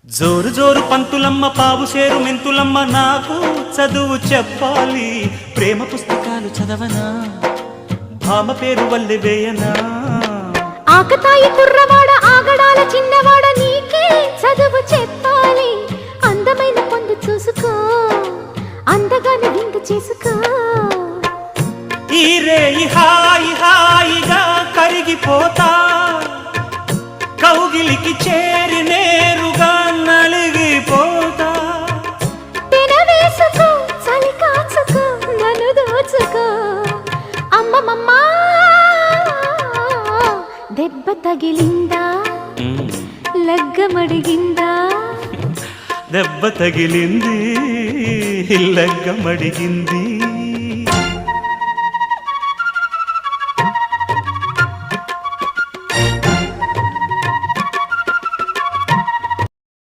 జోరు జోరు పంతులమ్మ పావు సేరు మెంతులమ్మ నాకు చదువు చెప్పాలి ప్రేమ పుస్తకాలు చదవనా భామ పేరు వల్లె వేయనా ఆకతాయి కుర్రవాడ ఆగడాల చిన్నవాడ నీకే చదువు చెప్పాలి అందమైన పొందు చూసుకో అందగాని విందు చేసుకో ఈ రేయి హాయి హాయిగా కరిగిపోతా కౌగిలికి చేరి నేరుగా నలిగిపోతా తెనవేసుకో చలి కాచుకో నన్ను దోచుకో అమ్మమ్మమ్మా దెబ్బ తగిలిందా లగ్గమడిగిందా దెబ్బ తగిలింది లగ్గమడిగింది